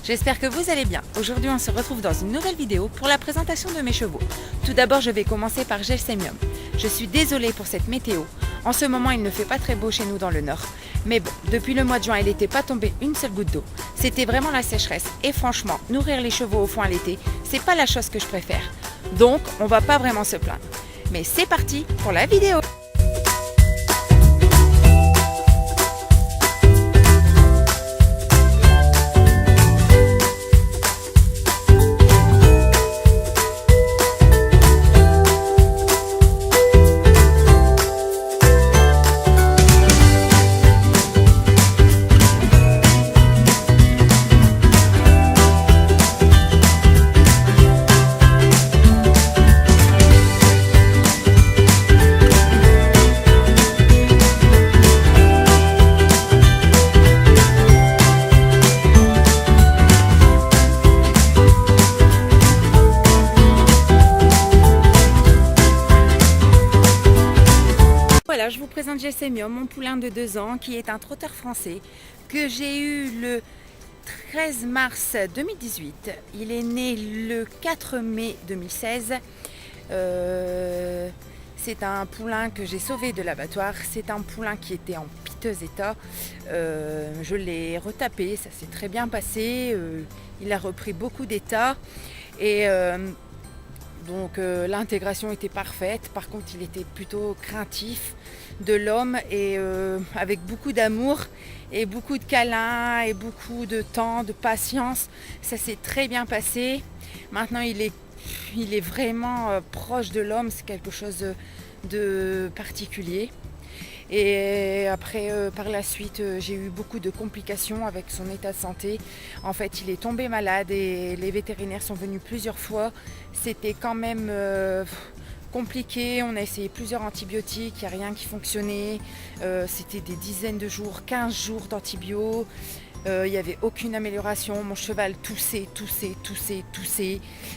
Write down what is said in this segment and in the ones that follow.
J'espère que vous allez bien. Aujourd'hui on se retrouve dans une nouvelle vidéo pour la présentation de mes chevaux. Tout d'abord je vais commencer par Gelsemium. Je suis désolée pour cette météo. En ce moment il ne fait pas très beau chez nous dans le nord. Mais bon, depuis le mois de juin il n'était pas tombé une seule goutte d'eau. C'était vraiment la sécheresse. Et franchement, nourrir les chevaux au foin l'été, c'est pas la chose que je préfère. Donc on va pas vraiment se plaindre. Mais c'est parti pour la vidéo. Voilà, je vous présente Gelsemium, mon poulain de 2 ans qui est un trotteur français que j'ai eu le 13 mars 2018. Il est né le 4 mai 2016. C'est un poulain que j'ai sauvé de l'abattoir. C'est un poulain qui était en piteux état. Je l'ai retapé, ça s'est très bien passé. Il a repris beaucoup d'état et donc l'intégration était parfaite. Par contre il était plutôt craintif de l'homme et avec beaucoup d'amour et beaucoup de câlins et beaucoup de temps, de patience. Ça s'est très bien passé. Maintenant il est vraiment proche de l'homme, c'est quelque chose de particulier. Et après, par la suite, j'ai eu beaucoup de complications avec son état de santé. En fait, il est tombé malade et les vétérinaires sont venus plusieurs fois. C'était quand même compliqué. On a essayé plusieurs antibiotiques, il n'y a rien qui fonctionnait. C'était des dizaines de jours, 15 jours d'antibio. Il n'y avait aucune amélioration. Mon cheval toussait.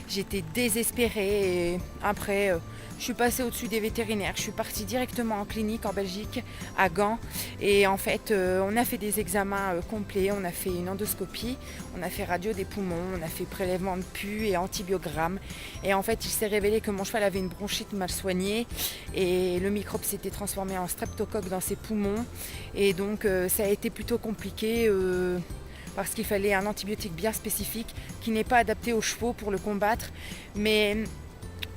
J'étais désespérée. Et après, je suis passée au-dessus des vétérinaires. Je suis partie directement en clinique en Belgique, à Gand. Et en fait, on a fait des examens complets. On a fait une endoscopie, on a fait radio des poumons, on a fait prélèvement de pus et antibiogramme. Et en fait, il s'est révélé que mon cheval avait une bronchite mal soignée. Et le microbe s'était transformé en streptocoque dans ses poumons. Et donc, ça a été plutôt compliqué. Parce qu'il fallait un antibiotique bien spécifique qui n'est pas adapté aux chevaux pour le combattre. Mais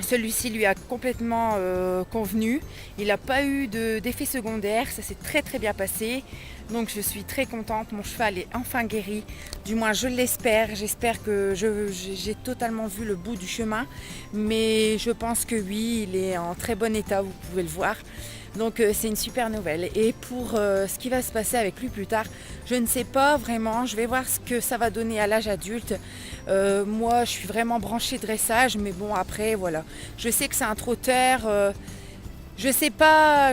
celui-ci lui a complètement convenu. Il n'a pas eu d'effet secondaire. Ça s'est très très bien passé. Donc je suis très contente. Mon cheval est enfin guéri. Du moins je l'espère. J'espère que j'ai totalement vu le bout du chemin. Mais je pense que oui, il est en très bon état. Vous pouvez le voir. Donc c'est une super nouvelle. Et pour ce qui va se passer avec lui plus tard, je ne sais pas vraiment. Je vais voir ce que ça va donner à l'âge adulte. Moi je suis vraiment branchée dressage, mais bon après voilà. Je sais que c'est un trotteur. Je sais pas.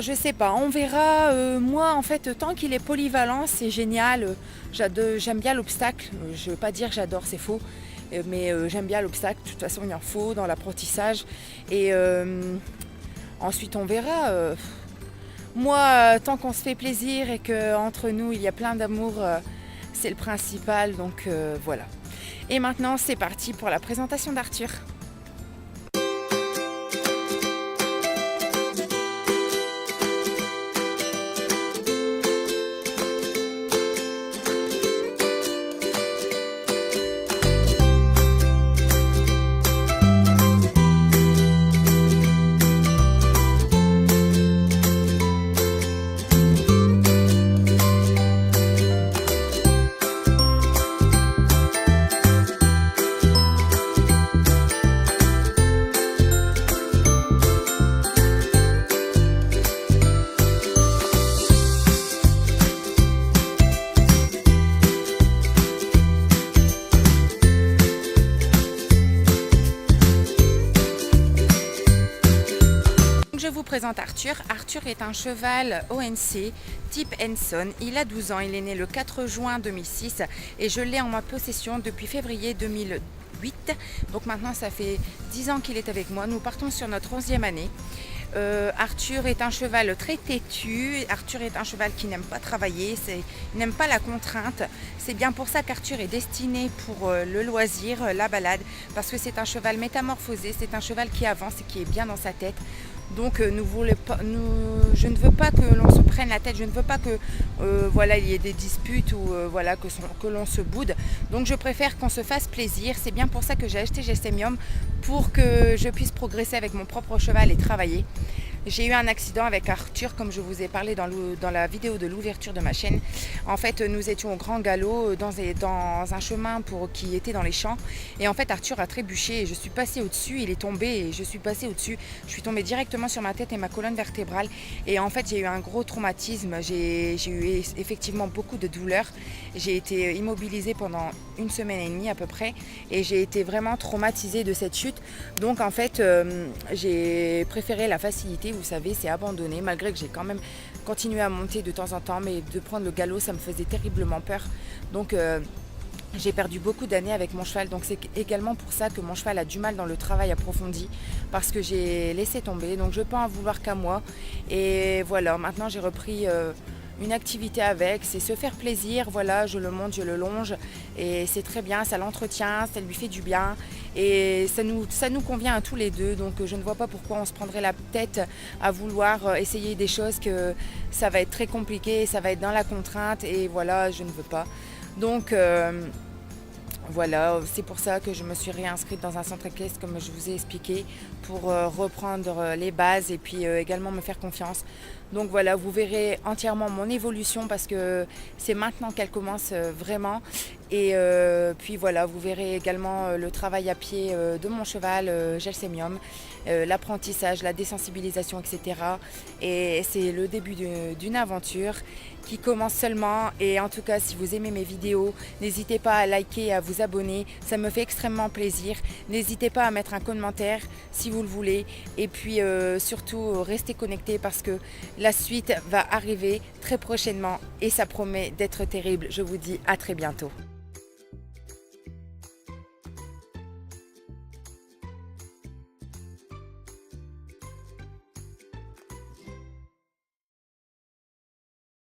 On verra. Moi en fait tant qu'il est polyvalent c'est génial. J'aime bien l'obstacle. Je ne veux pas dire que j'adore, c'est faux. Mais j'aime bien l'obstacle. De toute façon il en faut dans l'apprentissage. Et ensuite on verra. Moi, tant qu'on se fait plaisir et qu'entre nous, il y a plein d'amour, c'est le principal. Donc voilà. Et maintenant, c'est parti pour la présentation d'Arthur. Je vous présente Arthur. Arthur est un cheval ONC type Henson. Il a 12 ans, il est né le 4 juin 2006 et je l'ai en ma possession depuis février 2008. Donc maintenant ça fait 10 ans qu'il est avec moi. Nous partons sur notre 11e année. Arthur est un cheval très têtu. Arthur est un cheval qui n'aime pas travailler, il n'aime pas la contrainte. C'est bien pour ça qu'Arthur est destiné pour le loisir, la balade, parce que c'est un cheval métamorphosé, c'est un cheval qui avance et qui est bien dans sa tête. Donc je ne veux pas que l'on se prenne la tête, je ne veux pas que voilà, il y ait des disputes ou voilà, que l'on se boude. Donc je préfère qu'on se fasse plaisir. C'est bien pour ça que j'ai acheté Gelsemium, pour que je puisse progresser avec mon propre cheval et travailler. J'ai eu un accident avec Arthur, comme je vous ai parlé dans la vidéo de l'ouverture de ma chaîne. En fait, nous étions au grand galop dans un chemin qui était dans les champs. Et en fait, Arthur a trébuché et je suis passée au-dessus. Il est tombé et je suis passée au-dessus. Je suis tombée directement sur ma tête et ma colonne vertébrale. Et en fait, j'ai eu un gros traumatisme. J'ai eu effectivement beaucoup de douleurs. J'ai été immobilisée pendant 1 semaine et demie à peu près. Et j'ai été vraiment traumatisée de cette chute. Donc en fait, j'ai préféré la facilité. Vous savez, c'est abandonné, malgré que j'ai quand même continué à monter de temps en temps, mais de prendre le galop, ça me faisait terriblement peur. Donc j'ai perdu beaucoup d'années avec mon cheval, donc c'est également pour ça que mon cheval a du mal dans le travail approfondi, parce que j'ai laissé tomber, donc je peux en vouloir qu'à moi. Et voilà, maintenant j'ai repris une activité avec, c'est se faire plaisir, voilà, je le monte, je le longe et c'est très bien, ça l'entretient, ça lui fait du bien et ça nous convient à tous les deux, donc je ne vois pas pourquoi on se prendrait la tête à vouloir essayer des choses que ça va être très compliqué, ça va être dans la contrainte et voilà, je ne veux pas. Donc voilà, c'est pour ça que je me suis réinscrite dans un centre équestre, comme je vous ai expliqué, pour reprendre les bases et puis également me faire confiance. Donc voilà, vous verrez entièrement mon évolution parce que c'est maintenant qu'elle commence vraiment. Et puis voilà, vous verrez également le travail à pied de mon cheval, Gelsemium, l'apprentissage, la désensibilisation, etc. Et c'est le début d'une aventure qui commence seulement. Et en tout cas, si vous aimez mes vidéos, n'hésitez pas à liker et à vous abonner. Ça me fait extrêmement plaisir. N'hésitez pas à mettre un commentaire si vous le voulez. Et puis surtout, restez connectés parce que la suite va arriver très prochainement et ça promet d'être terrible. Je vous dis à très bientôt.